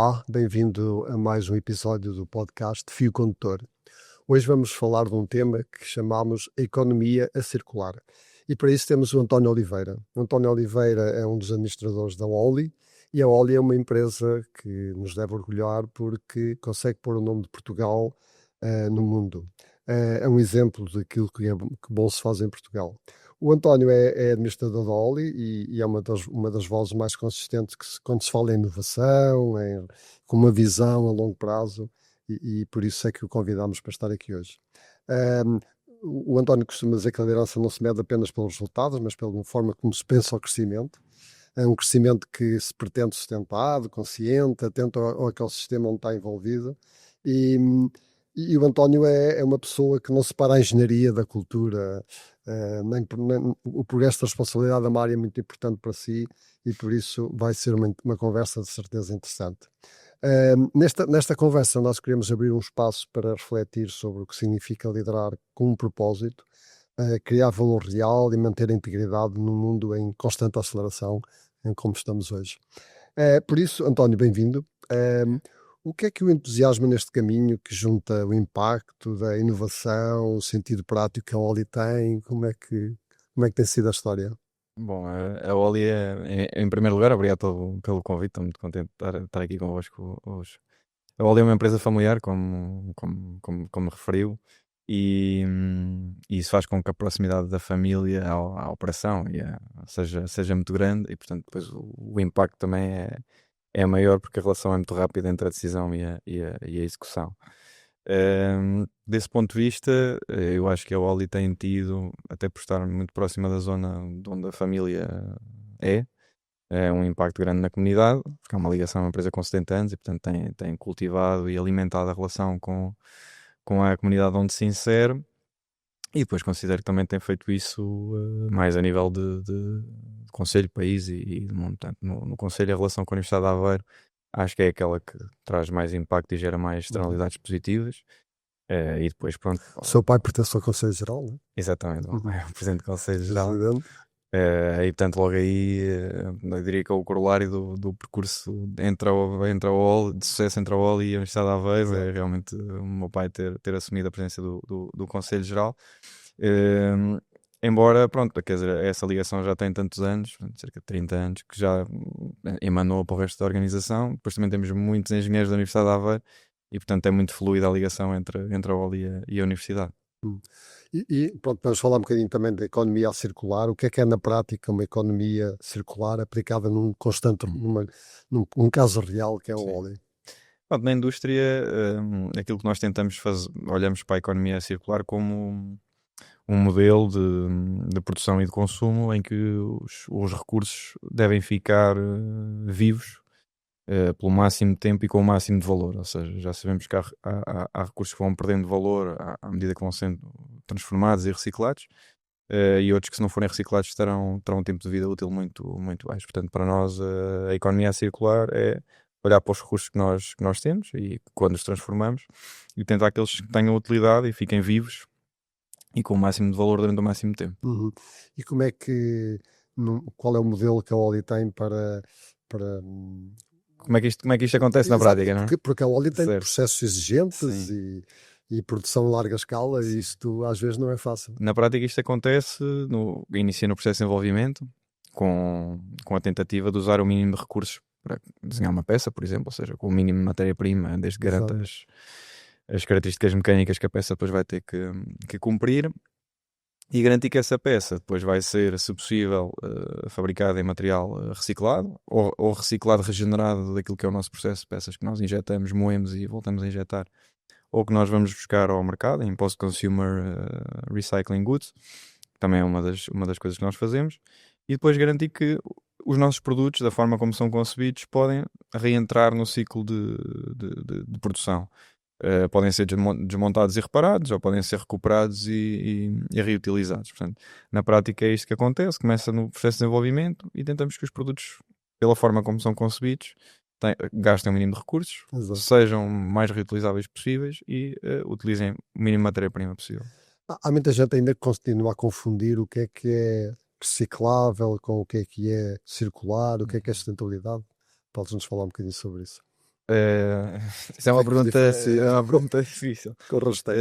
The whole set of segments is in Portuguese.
Olá, bem-vindo a mais um episódio do podcast Fio Condutor. Hoje vamos falar de um tema que chamamos Economia a Circular. E para isso temos o António Oliveira. O António Oliveira é um dos administradores da Oli, e a Oli é uma empresa que nos deve orgulhar porque consegue pôr o nome de Portugal no mundo. É um exemplo daquilo que bom se faz em Portugal. O António é administrador da Oli e é uma das vozes mais consistentes quando se fala em inovação, com uma visão a longo prazo, e por isso é que o convidamos para estar aqui hoje. Ahm, o António costuma dizer que a liderança não se mede apenas pelos resultados, mas pela forma como se pensa o crescimento. É um crescimento que se pretende sustentado, consciente, atento ao ecossistema onde está envolvido. E, e o António é uma pessoa que não separa a engenharia da cultura, nem o progresso da responsabilidade é uma área muito importante para si, e por isso vai ser uma conversa de certeza interessante. Nesta conversa, nós queremos abrir um espaço para refletir sobre o que significa liderar com um propósito, criar valor real e manter a integridade num mundo em constante aceleração, em como estamos hoje. Por isso, António, bem-vindo. O que é que o entusiasma neste caminho que junta o impacto da inovação, o sentido prático que a Oli tem? Como é que tem sido a história? Bom, a Oli em primeiro lugar, obrigado pelo convite, estou muito contente de estar aqui convosco hoje. A Oli é uma empresa familiar, como referiu, e isso faz com que a proximidade da família à operação seja muito grande, e portanto depois o impacto também é maior, porque a relação é muito rápida entre a decisão e a execução. Desse ponto de vista, eu acho que a Oli tem tido, até por estar muito próxima da zona de onde a família é um impacto grande na comunidade, porque é uma ligação a uma empresa com 70 anos e, portanto, tem cultivado e alimentado a relação com a comunidade onde se insere. E depois considero que também tem feito isso mais a nível de conselho, país e do mundo. Portanto, no conselho, a relação com a Universidade de Aveiro acho que é aquela que traz mais impacto e gera mais externalidades positivas. E depois, pronto, O seu pai pertence ao Conselho Geral, não exatamente, é? é o Presidente do Conselho Geral. Presidente. E portanto, logo aí, eu diria que é o corolário do percurso entre a OL, de sucesso entre a OL e a Universidade de Aveiro, é Exato. realmente o meu pai ter assumido a presidência do Conselho Geral. Eh, Embora, pronto, quer dizer, essa ligação já tem tantos anos, cerca de 30 anos, que já emanou para o resto da organização. Depois também temos muitos engenheiros da Universidade de Aveiro e, portanto, é muito fluida a ligação entre a OL e a Universidade. Hum. Pronto, vamos falar um bocadinho também da economia a circular. O que é na prática uma economia circular aplicada num constante, num caso real que é o Sim. óleo? Pronto, na indústria, aquilo que nós tentamos fazer, olhamos para a economia circular como um modelo de produção e de consumo em que os recursos devem ficar vivos pelo máximo de tempo e com o máximo de valor. Ou seja, já sabemos que há recursos que vão perdendo valor à medida que vão sendo transformados e reciclados, e outros que, se não forem reciclados, terão um tempo de vida útil muito baixo. Portanto, para nós, a economia circular é olhar para os recursos que nós temos e quando os transformamos e tentar que eles tenham utilidade e fiquem vivos e com o máximo de valor durante o máximo tempo. Uhum. E qual é o modelo que a Oli tem para Como é que isto acontece na exato, prática, não é? porque a Oli tem Certo. processos exigentes Sim. e produção em larga escala, e Sim. isto às vezes não é fácil. Na prática isto acontece, inicia no processo de desenvolvimento, com a tentativa de usar o mínimo de recursos para desenhar uma peça, por exemplo, ou seja, com o mínimo de matéria-prima, desde que garanta Exato. as características mecânicas que a peça depois vai ter que cumprir, e garantir que essa peça depois vai ser, se possível, fabricada em material reciclado, ou reciclado, regenerado daquilo que é o nosso processo, peças que nós injetamos, moemos e voltamos a injetar, ou que nós vamos buscar ao mercado em post-consumer recycling goods, que também é uma das coisas que nós fazemos, e depois garantir que os nossos produtos, da forma como são concebidos, podem reentrar no ciclo de produção. Podem ser desmontados e reparados, ou podem ser recuperados e reutilizados. Portanto, na prática é isto que acontece, começa no processo de desenvolvimento e tentamos que os produtos, pela forma como são concebidos, gastem o mínimo de recursos, Exato. sejam mais reutilizáveis possíveis e utilizem o mínimo de matéria-prima possível. Há muita gente ainda que continua a confundir o que é reciclável com o que é circular, o que é sustentabilidade. Podes-nos falar um bocadinho sobre isso? Eh, Isso O que é que diferencia é uma pergunta difícil. com o rasteiro?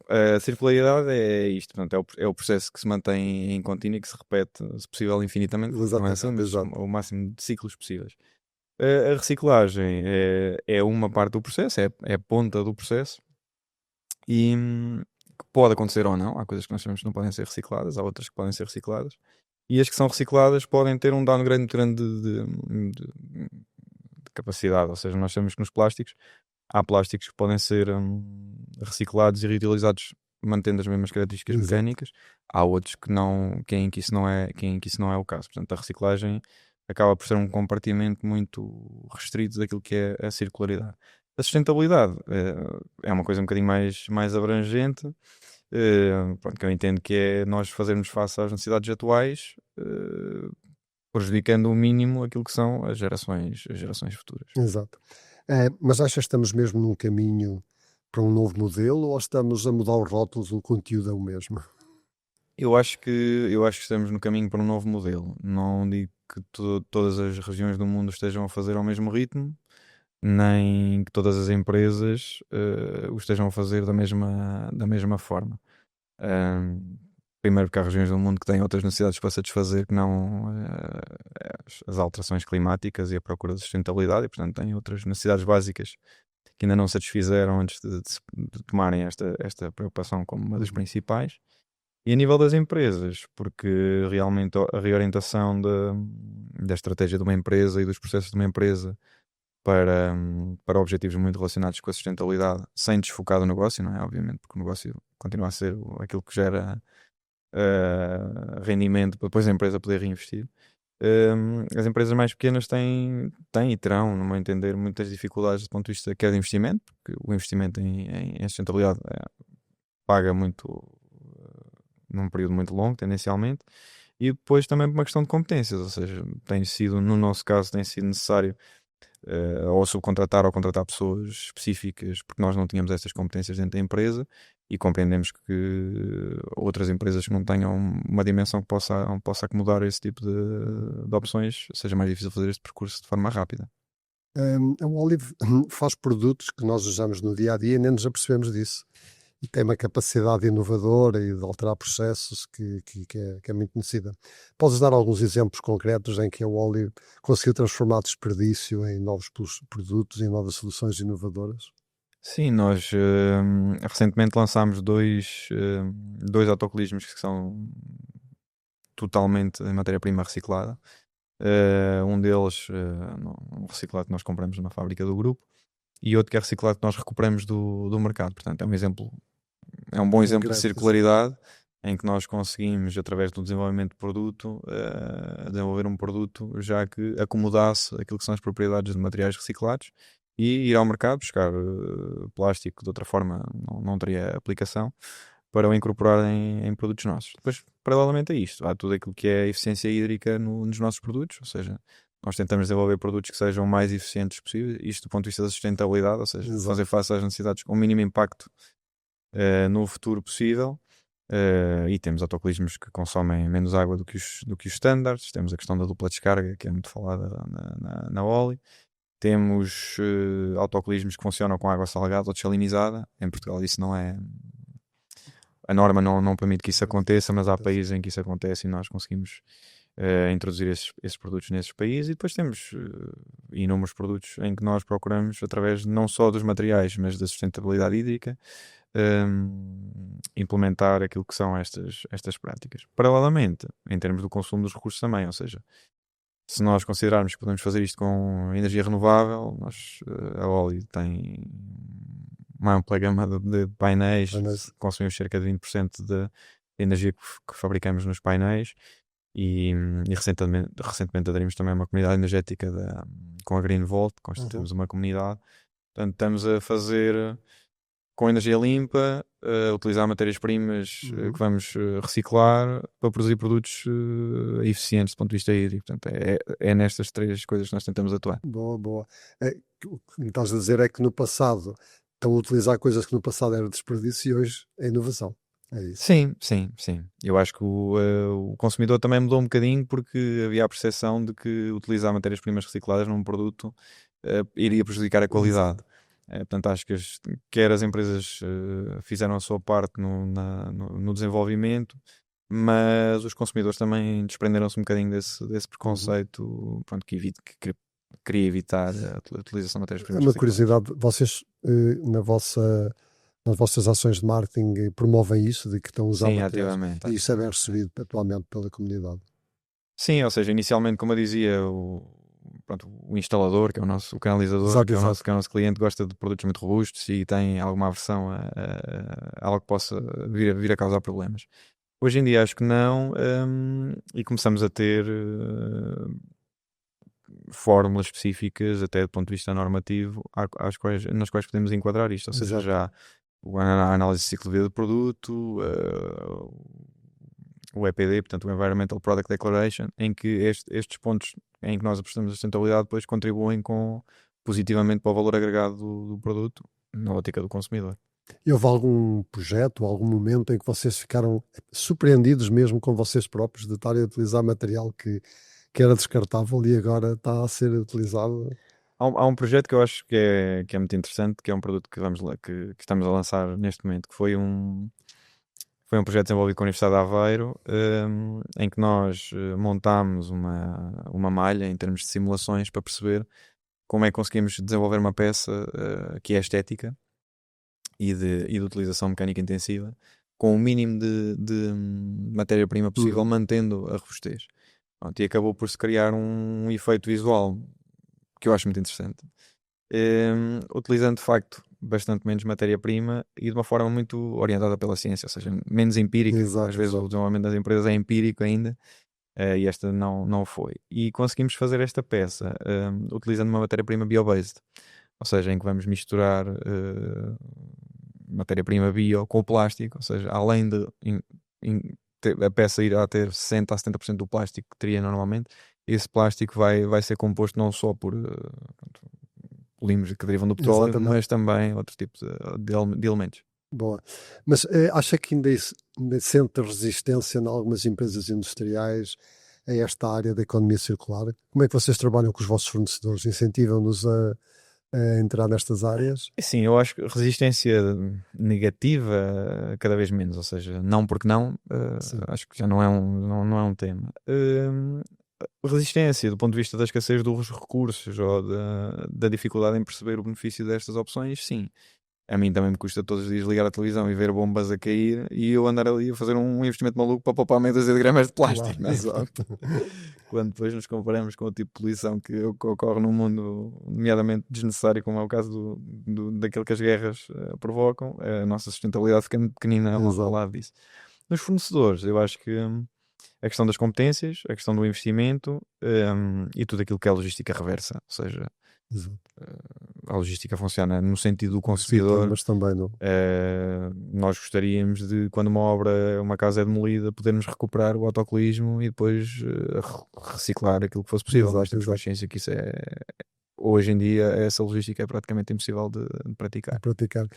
Eh, a circularidade é isto, portanto, é o processo que se mantém em contínuo e que se repete, se possível, infinitamente, não é assim, Exatamente, mas exato. o máximo de ciclos possíveis. A reciclagem é uma parte do processo, é a ponta do processo e que pode acontecer ou não. Há coisas que nós sabemos que não podem ser recicladas, há outras que podem ser recicladas. E as que são recicladas podem ter um downgrade muito grande de capacidade. Ou seja, nós sabemos que nos plásticos há plásticos que podem ser reciclados e reutilizados mantendo as mesmas características Exato. mecânicas. Há outros que não, que isso não é o caso. Portanto, a reciclagem acaba por ser um compartimento muito restrito daquilo que é a circularidade. A sustentabilidade é uma coisa um bocadinho mais abrangente, pronto, que eu entendo que é nós fazermos face às necessidades atuais, prejudicando o mínimo aquilo que são as gerações futuras. Exato. Mas achas que estamos mesmo num caminho para um novo modelo ou estamos a mudar os rótulos, o conteúdo é o mesmo? Eu acho que estamos no caminho para um novo modelo. Não digo que todas as regiões do mundo estejam a fazer ao mesmo ritmo, nem que todas as empresas o estejam a fazer da mesma forma. Ahm, Primeiro porque há regiões do mundo que têm outras necessidades para satisfazer que não as alterações climáticas e a procura de sustentabilidade e, portanto, têm outras necessidades básicas que ainda não satisfizeram antes de tomarem esta preocupação como uma das Uhum. principais. E a nível das empresas, porque realmente a reorientação da estratégia de uma empresa e dos processos de uma empresa para objetivos muito relacionados com a sustentabilidade, sem desfocar do negócio, não é? Obviamente, porque o negócio continua a ser aquilo que gera rendimento para depois a empresa poder reinvestir. As empresas mais pequenas têm e terão, no meu entender, muitas dificuldades do ponto de vista quer de investimento, porque o investimento em sustentabilidade paga muito num período muito longo, tendencialmente, e depois também por uma questão de competências, ou seja, tem sido, no nosso caso, tem sido necessário ou subcontratar ou contratar pessoas específicas porque nós não tínhamos estas competências dentro da empresa e compreendemos que outras empresas que não tenham uma dimensão que possa acomodar esse tipo de opções, seja mais difícil fazer este percurso de forma rápida. A Olive faz produtos que nós usamos no dia a dia e nem nos apercebemos disso. E tem uma capacidade inovadora e de alterar processos que é muito conhecida. Podes dar alguns exemplos concretos em que a Olive conseguiu transformar desperdício em novos produtos, em novas soluções inovadoras? Sim, nós recentemente lançámos dois autocolismos que são totalmente em matéria-prima reciclada. Um deles, um reciclado que nós compramos na fábrica do grupo, e outro que é reciclado que nós recuperamos do mercado. Portanto, é um bom Um exemplo de grande exemplo. circularidade em que nós conseguimos, através do desenvolvimento de produto, desenvolver um produto já que acomodasse aquilo que são as propriedades de materiais reciclados e ir ao mercado buscar plástico que de outra forma não teria aplicação para o incorporar em produtos nossos. Depois, paralelamente a isto, há tudo aquilo que é eficiência hídrica nos nossos produtos, ou seja, nós tentamos desenvolver produtos que sejam o mais eficientes possível, isto do ponto de vista da sustentabilidade, ou seja, fazer Exato. face às necessidades com o mínimo impacto no futuro possível. E temos autocolismos que consomem menos água do que os standards. Temos a questão da dupla descarga, que é muito falada na Oli. Temos autocolismos que funcionam com água salgada ou desalinizada. Em Portugal isso não é... A norma não permite que isso aconteça, mas há Acontece. países em que isso acontece e nós conseguimos introduzir esses produtos nesses países. E depois temos inúmeros produtos em que nós procuramos, através não só dos materiais, mas da sustentabilidade hídrica, implementar aquilo que são estas práticas. Paralelamente, em termos do consumo dos recursos também, ou seja, se nós considerarmos que podemos fazer isto com energia renovável, a Oli tem uma ampla gama de painéis, Mas, consumimos cerca de 20% da energia que fabricamos nos painéis e recentemente aderimos também a uma comunidade energética com a Green Volt, uhum. constituímos uma comunidade, portanto estamos a fazer com energia limpa, utilizar matérias-primas que Uhum. vamos reciclar para produzir produtos eficientes do ponto de vista hídrico. Portanto, é nestas três coisas que nós tentamos atuar. Boa, boa. O que me estás a dizer é que no passado estão a utilizar coisas que no passado era desperdício e hoje é inovação. É isso. Sim, sim, sim. Eu acho que o consumidor também mudou um bocadinho porque havia a percepção de que utilizar matérias-primas recicladas num produto iria prejudicar a qualidade. Exato. Portanto, acho que quer as empresas fizeram a sua parte no desenvolvimento, mas os consumidores também desprenderam-se um bocadinho desse Uhum. preconceito, pronto, queria evitar a utilização de É matérias-primas uma recicladas. curiosidade, vocês nas vossas ações de marketing promovem isso, de que estão a usar Sim, materiais, ativamente, e isso é bem ativamente. recebido atualmente pela comunidade. Sim, ou seja, inicialmente, como eu dizia, pronto, o instalador, que é o canalizador, Exato, exato. que é o nosso cliente, gosta de produtos muito robustos e tem alguma aversão a algo que possa vir a causar problemas. Hoje em dia acho que não, e começamos a ter fórmulas específicas, até do ponto de vista normativo, nas quais podemos enquadrar isto, ou seja, Exato. já a análise de ciclo de vida do produto, o EPD, portanto o Environmental Product Declaration, em que estes pontos em que nós apostamos a sustentabilidade depois contribuem positivamente para o valor agregado do produto na ótica do consumidor. E houve algum projeto, algum momento em que vocês ficaram surpreendidos mesmo com vocês próprios de estarem a utilizar material que era descartável e agora está a ser utilizado? Há um projeto que eu acho que é muito interessante, que é um produto que estamos a lançar neste momento, que foi um projeto desenvolvido com a Universidade de Aveiro, em que nós montámos uma malha em termos de simulações para perceber como é que conseguimos desenvolver uma peça que é estética e de utilização mecânica intensiva, com o mínimo de matéria-prima possível, Uhum. mantendo a robustez. Pronto, e acabou por se criar um efeito visual que eu acho muito interessante, utilizando de facto bastante menos matéria-prima e de uma forma muito orientada pela ciência, ou seja, menos empírica. Às Exato, vezes o exato. desenvolvimento das empresas é empírico ainda, e esta não foi. E conseguimos fazer esta peça utilizando uma matéria-prima bio-based, ou seja, em que vamos misturar matéria-prima bio com o plástico, ou seja, além de a peça irá ter 60 a 70% do plástico que teria normalmente, esse plástico vai ser composto não só por pronto, polímeros que derivam do petróleo, Exatamente. mas também outros tipos de elementos. Boa. Mas acha que ainda sente resistência em algumas empresas industriais a esta área da economia circular? Como é que vocês trabalham com os vossos fornecedores? Incentivam-nos a entrar nestas áreas? Sim, eu acho que resistência negativa cada vez menos, ou seja, não porque não, Sim. acho que já não é um tema. Resistência do ponto de vista da escassez dos recursos ou da dificuldade em perceber o benefício destas opções, sim. A mim também me custa todos os dias ligar a televisão e ver bombas a cair e eu andar ali a fazer um investimento maluco para poupar meia dúzia de gramas de Claro, plástico, não é? exato. Quando depois nos comparamos com o tipo de poluição que ocorre no mundo, nomeadamente desnecessário, como é o caso daquilo que as guerras provocam, a nossa sustentabilidade fica muito pequenina ao Exato, lado disso. Nos fornecedores, eu acho que a questão das competências, a questão do investimento e tudo aquilo que é logística reversa, ou seja, exato. a logística funciona no sentido do Recicla, consumidor. mas também não. Nós gostaríamos de, quando uma casa é demolida, podermos recuperar o autocolismo e depois reciclar aquilo que fosse possível, mas Exato, temos exato. consciência que hoje em dia, essa logística é praticamente impossível de De praticar. praticar.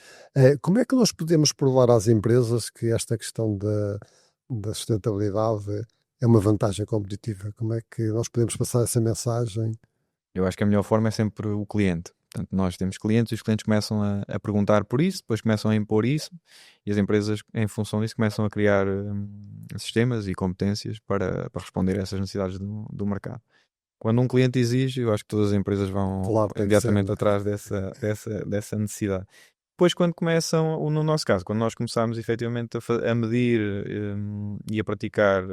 Como é que nós podemos provar às empresas que esta questão da sustentabilidade é uma vantagem competitiva? Como é que nós podemos passar essa mensagem? Eu acho que a melhor forma é sempre o cliente. Portanto, nós temos clientes e os clientes começam a perguntar por isso, depois começam a impor isso e as empresas, em função disso, começam a criar sistemas e competências para responder a essas necessidades do mercado. Quando um cliente exige, eu acho que todas as empresas vão Claro, tem que ser, imediatamente não é? atrás dessa necessidade. Depois, quando começam, no nosso caso, quando nós começamos efetivamente a medir e a praticar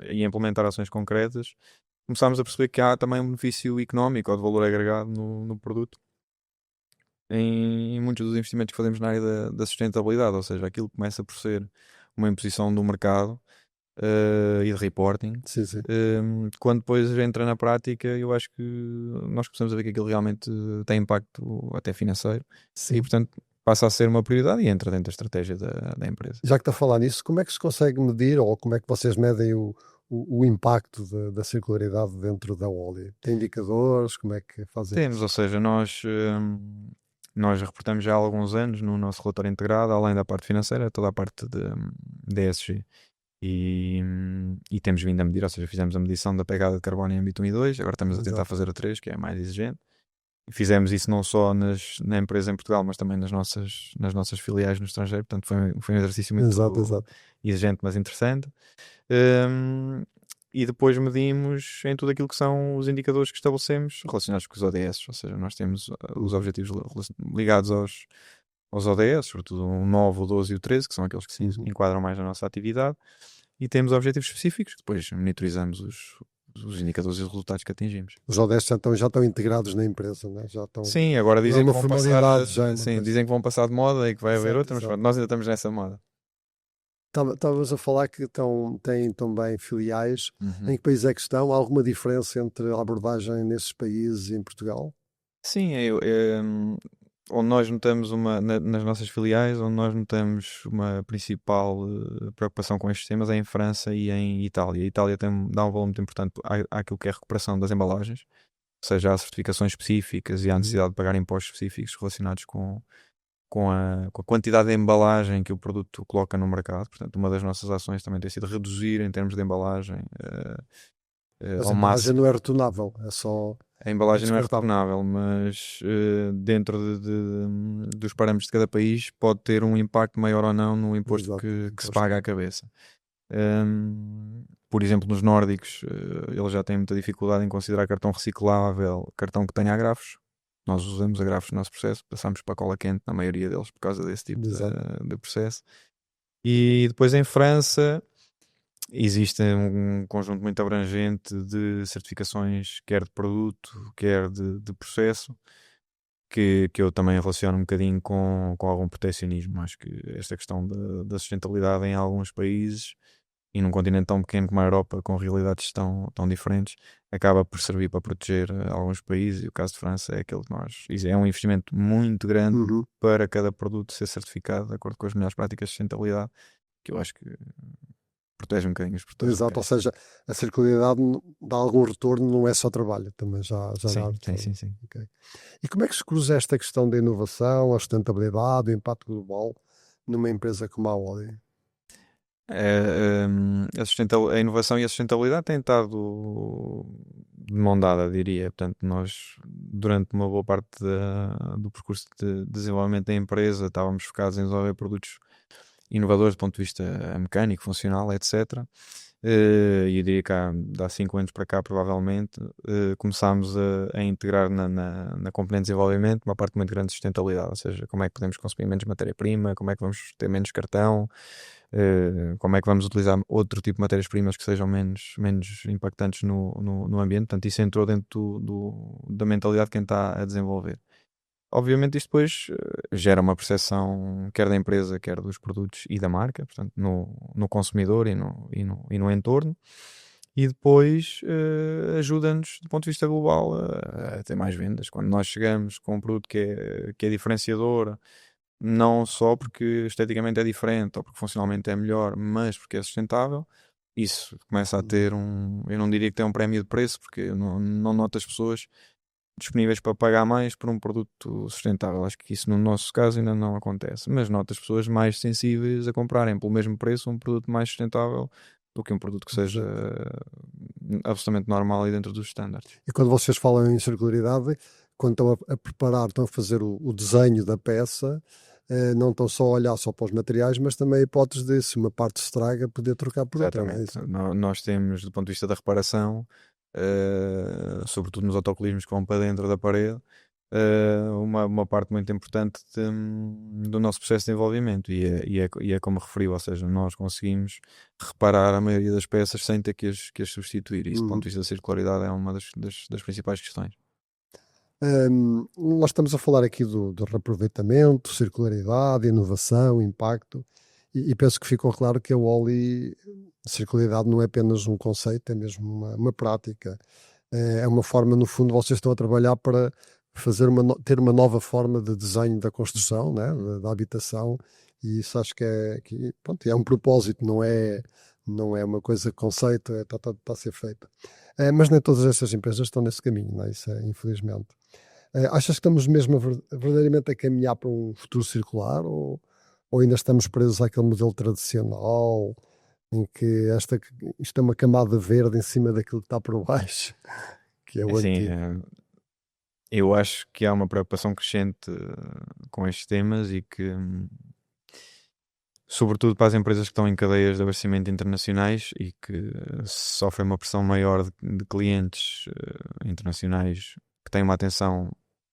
e a implementar ações concretas, começámos a perceber que há também um benefício económico ou de valor agregado no produto em muitos dos investimentos que fazemos na área da sustentabilidade, ou seja, aquilo começa por ser uma imposição do mercado e de reporting. Sim, sim. Quando depois entra na prática, eu acho que nós começamos a ver que aquilo realmente tem impacto até financeiro e, Sim. portanto, passa a ser uma prioridade e entra dentro da estratégia da empresa. Já que está a falar nisso, como é que se consegue medir ou como é que vocês medem o impacto da circularidade dentro da Oli? Tem indicadores? Como é que fazem Temos, isso? ou seja, nós reportamos já há alguns anos no nosso relatório integrado, além da parte financeira, toda a parte DSG. E temos vindo a medir, ou seja, fizemos a medição da pegada de carbono em âmbito 1 e 2, agora estamos a tentar fazer a 3, que é mais exigente. E fizemos isso não só na empresa em Portugal, mas também nas nossas filiais no estrangeiro, portanto foi um exercício muito exigente, mas interessante. E depois medimos em tudo aquilo que são os indicadores que estabelecemos relacionados com os ODS, ou seja, nós temos os objetivos ligados aos ODS, sobretudo o 9, o 12 e o 13, que são aqueles que se enquadram mais na nossa atividade, e temos objetivos específicos, que depois monitorizamos os indicadores e os resultados que atingimos. Os ODS já estão integrados na empresa, né? Já estão... Sim, agora dizem que vão passar, dizem que vão passar de moda e que vai haver outra, mas pronto, nós ainda estamos nessa moda. Estavas a falar que têm também filiais. Em que país é que estão? Há alguma diferença entre a abordagem nesses países e em Portugal? Sim, onde nós notamos nas nossas filiais, onde nós notamos uma principal preocupação com estes temas é em França e em Itália. A Itália dá um valor muito importante àquilo que é a recuperação das embalagens, ou seja, há certificações específicas e há necessidade de pagar impostos específicos relacionados com a quantidade de embalagem que o produto coloca no mercado. Portanto, uma das nossas ações também tem sido reduzir em termos de embalagem Mas ao a embalagem máximo. não é retornável, é só... A embalagem não é retornável, mas dentro dos parâmetros de cada país pode ter um impacto maior ou não no imposto que se paga à cabeça. Por exemplo, nos nórdicos, eles já têm muita dificuldade em considerar cartão reciclável cartão que tenha agrafos. Nós usamos agrafos no nosso processo, passamos para a cola quente na maioria deles por causa desse tipo de processo. E depois em França existe um conjunto muito abrangente de certificações, quer de produto, quer de processo, que eu também relaciono um bocadinho com algum proteccionismo. Acho que esta questão da sustentabilidade em alguns países e num continente tão pequeno como a Europa, com realidades tão diferentes, acaba por servir para proteger alguns países, e o caso de França é aquele que é um investimento muito grande para cada produto ser certificado de acordo com as melhores práticas de sustentabilidade, que eu acho que protege um bocadinho os produtores. Exato, ou seja, a circularidade dá algum retorno, não é só trabalho, também já dá retorno. Sim. Okay. E como é que se cruza esta questão da inovação, a sustentabilidade, o impacto global numa empresa como a Oli? A inovação e a sustentabilidade têm estado de mão dada, diria. Portanto, nós, durante uma boa parte do percurso de desenvolvimento da empresa, estávamos focados em desenvolver produtos inovadores do ponto de vista mecânico, funcional, etc. E eu diria que há 5 anos para cá, provavelmente, começámos a integrar na componente de desenvolvimento uma parte muito grande de sustentabilidade, ou seja, como é que podemos consumir menos matéria-prima, como é que vamos ter menos cartão, como é que vamos utilizar outro tipo de matérias-primas que sejam menos impactantes no ambiente. Portanto, isso entrou dentro da mentalidade de quem está a desenvolver. Obviamente isto depois gera uma percepção quer da empresa, quer dos produtos e da marca, portanto, no consumidor e no entorno, e depois ajuda-nos do ponto de vista global a ter mais vendas. Quando nós chegamos com um produto que é diferenciador, não só porque esteticamente é diferente ou porque funcionalmente é melhor, mas porque é sustentável, isso começa a ter eu não diria que tem um prémio de preço, porque eu não noto as pessoas disponíveis para pagar mais por um produto sustentável. Acho que isso no nosso caso ainda não acontece, mas noto as pessoas mais sensíveis a comprarem pelo mesmo preço um produto mais sustentável do que um produto que seja absolutamente normal e dentro dos estándares. E quando vocês falam em circularidade, quando estão a preparar, estão a fazer o desenho da peça, não estão só a olhar só para os materiais, mas também a hipótese de, se uma parte se estraga, poder trocar por outra. Não é isso? Nós temos, do ponto de vista da reparação, sobretudo nos autocolismos que vão para dentro da parede, uma parte muito importante do nosso processo de desenvolvimento, e é como referiu, ou seja, nós conseguimos reparar a maioria das peças sem ter que as substituir. Isso, do ponto de vista da circularidade, é uma das principais questões. Nós estamos a falar aqui do reaproveitamento, circularidade, inovação, impacto, e penso que ficou claro que a Oli, circularidade não é apenas um conceito, é mesmo uma prática. É uma forma, no fundo, vocês estão a trabalhar para ter uma nova forma de desenho da construção, né, da habitação, e isso acho que é um propósito, não é uma coisa de conceito, está a ser feita. Mas nem todas essas empresas estão nesse caminho, não é? Isso é, infelizmente. Achas que estamos mesmo verdadeiramente a caminhar para um futuro circular, ou ou ainda estamos presos àquele modelo tradicional em que isto é uma camada verde em cima daquilo que está por baixo, que é o Assim, antigo. eu acho que há uma preocupação crescente com estes temas e que, sobretudo para as empresas que estão em cadeias de abastecimento internacionais e que sofrem uma pressão maior de clientes internacionais que têm uma atenção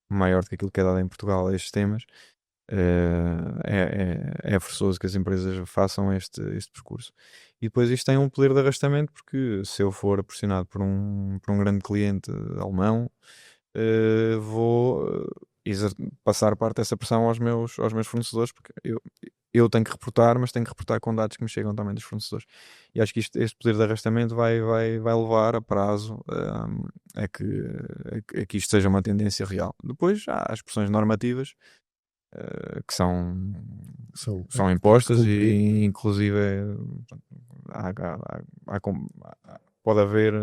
maior do que aquilo que é dado em Portugal a estes temas, é forçoso que as empresas façam este percurso. E depois isto tem um poder de arrastamento, porque se eu for pressionado por um grande cliente alemão, vou passar parte dessa pressão aos meus fornecedores, porque eu tenho que reportar, mas tenho que reportar com dados que me chegam também dos fornecedores. E acho que este poder de arrastamento vai levar a prazo a que isto seja uma tendência real. Depois há as pressões normativas que são impostas cumprir. e inclusive pode haver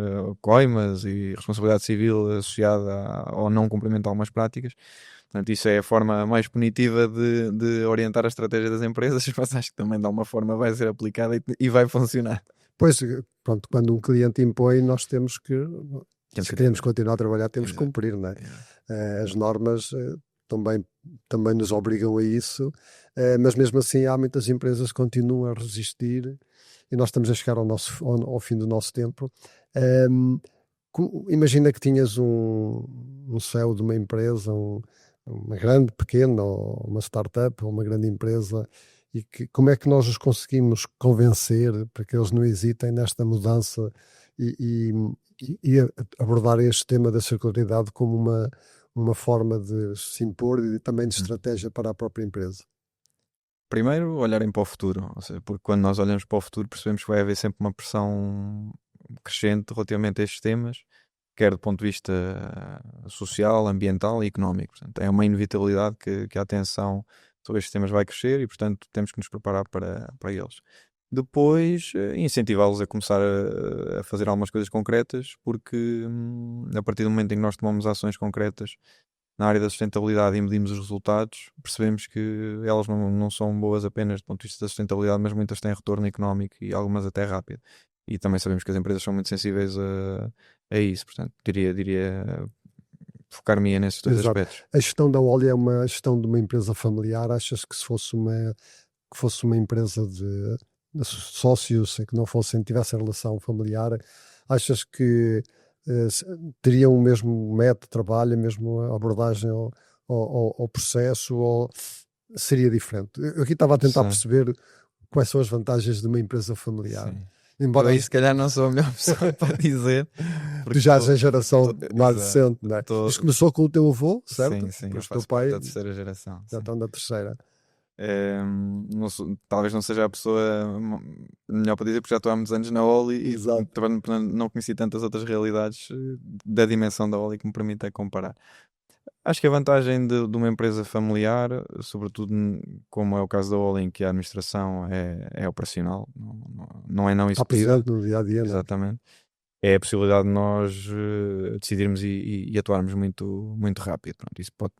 coimas e responsabilidade civil associada ao não cumprimento de algumas práticas. Portanto, isso é a forma mais punitiva de orientar a estratégia das empresas, mas acho que também de alguma forma vai ser aplicada e vai funcionar. Pois, pronto, quando um cliente impõe, nós temos que, Temos se que queremos atender. continuar a trabalhar, temos que Exato. cumprir, não é? Exato. As normas também nos obrigam a isso, mas mesmo assim há muitas empresas que continuam a resistir e nós estamos a chegar ao fim do nosso tempo. Ehm, Imagina que tinhas um CEO de uma empresa, uma grande, pequena, ou uma startup, ou uma grande empresa, e como é que nós os conseguimos convencer para que eles não hesitem nesta mudança e, abordar este tema da circularidade como uma forma de se impor e também de Uhum. estratégia para a própria empresa? Primeiro, olharem para o futuro, ou seja, porque quando nós olhamos para o futuro percebemos que vai haver sempre uma pressão crescente relativamente a estes temas, quer do ponto de vista social, ambiental e económico. Portanto, é uma inevitabilidade que a atenção sobre estes temas vai crescer e, portanto, temos que nos preparar para eles. Depois, incentivá-los a começar a fazer algumas coisas concretas, porque a partir do momento em que nós tomamos ações concretas na área da sustentabilidade e medimos os resultados, percebemos que elas não são boas apenas do ponto de vista da sustentabilidade, mas muitas têm retorno económico e algumas até rápido. E também sabemos que as empresas são muito sensíveis a isso, portanto, diria focar-me nesses dois Exato. aspectos. A gestão da Oli é uma gestão de uma empresa familiar. Achas que se fosse uma empresa de sócios que não fossem, tivessem relação familiar, achas que teriam o mesmo método de trabalho, a mesma abordagem ao processo, ou seria diferente? Eu aqui estava a tentar Sim, perceber quais são as vantagens de uma empresa familiar. sim. Eu Embora aí se calhar não sou a melhor pessoa para dizer, tu porque já és a geração mais exato, recente, não é? Isto começou com o teu avô, certo? sim, sim, eu Depois o teu faço parte pai da terceira geração, já sim. estão na terceira. Talvez não seja a pessoa melhor para dizer, porque já estou há muitos anos na Oli e Exato. não conheci tantas outras realidades da dimensão da Oli que me permite comparar. Acho que a vantagem de uma empresa familiar, sobretudo como é o caso da Oli, em que a administração é operacional, não é não Está execução, presente no dia a dia, não é? exatamente, é a possibilidade de nós decidirmos e atuarmos muito, muito rápido. Pronto, isso pode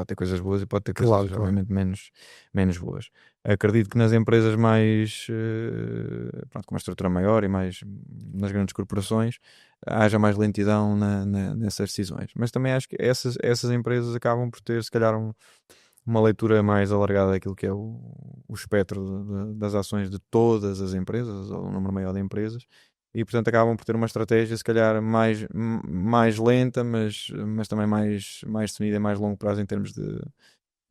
ter coisas boas e pode ter coisas, Claro, claro. obviamente, menos boas. Acredito que nas empresas mais, pronto, com uma estrutura maior e mais nas grandes corporações, haja mais lentidão nessas decisões. Mas também acho que essas empresas acabam por ter, se calhar, uma leitura mais alargada daquilo que é o espectro das ações de todas as empresas, ou um número maior de empresas, e portanto acabam por ter uma estratégia se calhar mais lenta, mas também mais definida e mais longo prazo em termos de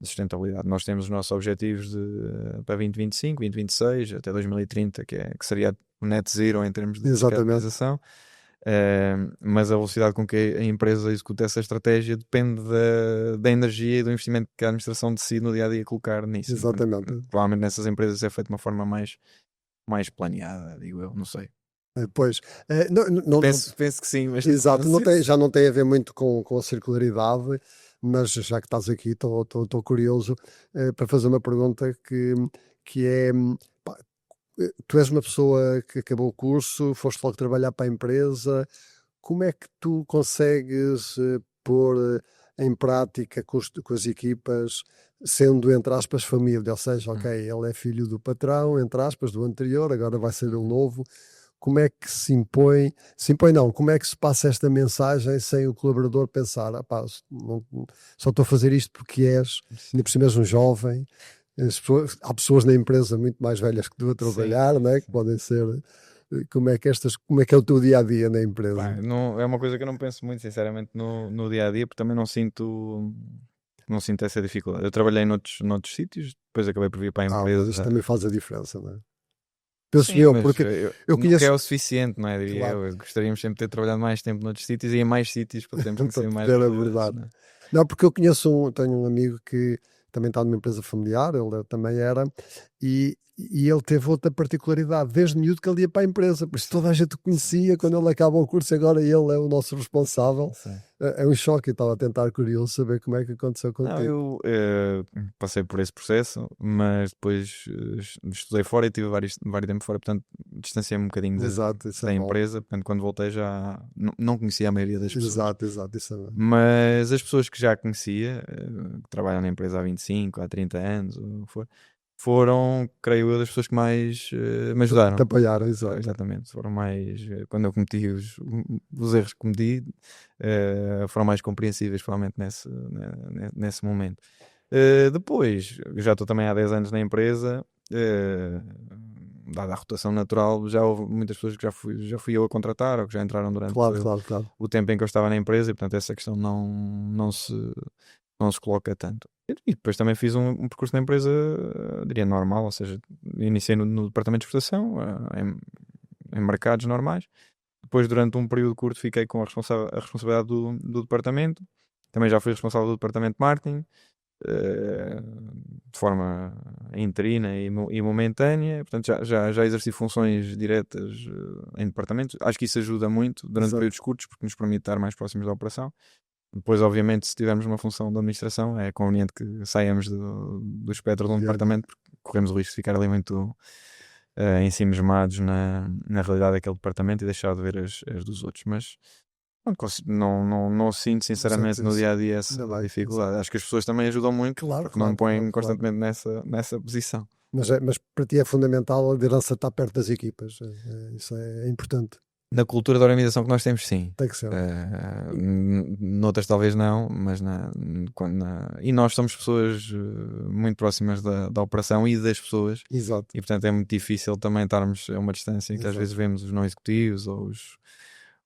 sustentabilidade. Nós temos os nossos objetivos para 2025, 2026, até 2030, que seria o net zero em termos de Exatamente. descarbonização. Mas a velocidade com que a empresa executa essa estratégia depende da energia e do investimento que a administração decide no dia a dia colocar nisso. Enquanto, Exatamente. provavelmente nessas empresas é feito de uma forma mais planeada, digo eu, não sei. Pois, não, Penso que sim, mas exato, não sei se... já não tem a ver muito com a circularidade, mas já que estás aqui, estou curioso para fazer uma pergunta que é, pá, tu és uma pessoa que acabou o curso, foste logo trabalhar para a empresa, como é que tu consegues pôr em prática com as equipas sendo, entre aspas, família, ou seja, ok, ele é filho do patrão, entre aspas, do anterior, agora vai ser o novo. Como é que se impõe não, como é que se passa esta mensagem sem o colaborador pensar, só estou a fazer isto porque ainda por cima és um jovem, há pessoas na empresa muito mais velhas que tu a trabalhar, né, que podem ser, como é que é o teu dia a dia na empresa? Não, é uma coisa que eu não penso muito, sinceramente, no dia a dia, porque também não sinto essa dificuldade. Eu trabalhei noutros sítios, depois acabei por vir para a Mas isto empresa. também faz a diferença, não é? Penso Sim, eu, mas porque eu nunca é conheço, o suficiente, não é? Diria claro, eu. Gostaríamos sempre de ter trabalhado mais tempo noutros sítios e em mais sítios para termos para conhecido mais poder realidades, abordar. não é? Não, porque tenho um amigo que também está numa empresa familiar, ele também era, e ele teve outra particularidade, desde miúdo que ele ia para a empresa, por isso toda a gente o conhecia, quando ele acaba o curso, agora ele é o nosso responsável. Sim. É um choque, eu estava a tentar curioso saber como é que aconteceu Não, contigo. eu passei por esse processo, mas depois estudei fora e tive vários tempo fora, portanto distanciei-me um bocadinho Exato, isso é da bom. empresa, portanto quando voltei já não conhecia a maioria das pessoas. Exato, isso é bom. Mas as pessoas que já conhecia, que trabalham na empresa há 25, há 30 anos, ou o que for, foram, creio eu, das pessoas que mais me ajudaram. Te apoiaram, exato. Exatamente, foram mais, quando eu cometi os erros que cometi, foram mais compreensíveis, provavelmente, nesse momento. Depois, eu já estou também há 10 anos na empresa, dada a rotação natural, já houve muitas pessoas que já fui eu a contratar ou que já entraram durante Claro. o tempo em que eu estava na empresa e, portanto, essa questão não se coloca tanto. E depois também fiz um percurso na empresa, diria normal, ou seja, iniciei no departamento de exportação, em mercados normais. Depois, durante um período curto, fiquei com a responsabilidade do departamento. Também já fui responsável do departamento de marketing, de forma interina e momentânea. Portanto, já exerci funções diretas em departamentos. Acho que isso ajuda muito durante Exato. períodos curtos, porque nos permite estar mais próximos da operação. Depois, obviamente, se tivermos uma função de administração, é conveniente que saiamos do espectro de um departamento, porque corremos o risco de ficar ali muito ensimismados na realidade daquele departamento e deixar de ver as dos outros. Mas não sinto, sinceramente, no dia a dia essa Ainda bem, dificuldade. Acho que as pessoas também ajudam muito, Claro, porque não me claro, põem claro. constantemente nessa posição. Mas para ti é fundamental a liderança estar perto das equipas. Isso é importante. Na cultura da organização que nós temos, sim. Tem que ser. Noutras talvez não, mas e nós somos pessoas muito próximas da operação e das pessoas, Exato. e portanto é muito difícil também estarmos a uma distância em que às vezes vemos os não executivos ou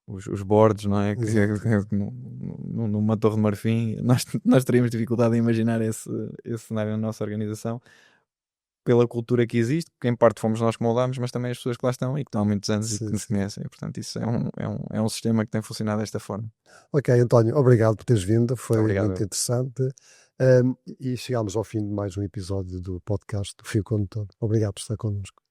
os boards, não é? Numa torre de marfim, nós teríamos dificuldade em imaginar esse cenário na nossa organização, pela cultura que existe, que em parte fomos nós que moldámos, mas também as pessoas que lá estão e que estão há muitos anos e que nos conhecem. E, portanto, isso é um sistema que tem funcionado desta forma. Ok, António, obrigado por teres vindo, foi Obrigado. muito interessante. E chegámos ao fim de mais um episódio do podcast do Fio Condutor. Obrigado por estar connosco.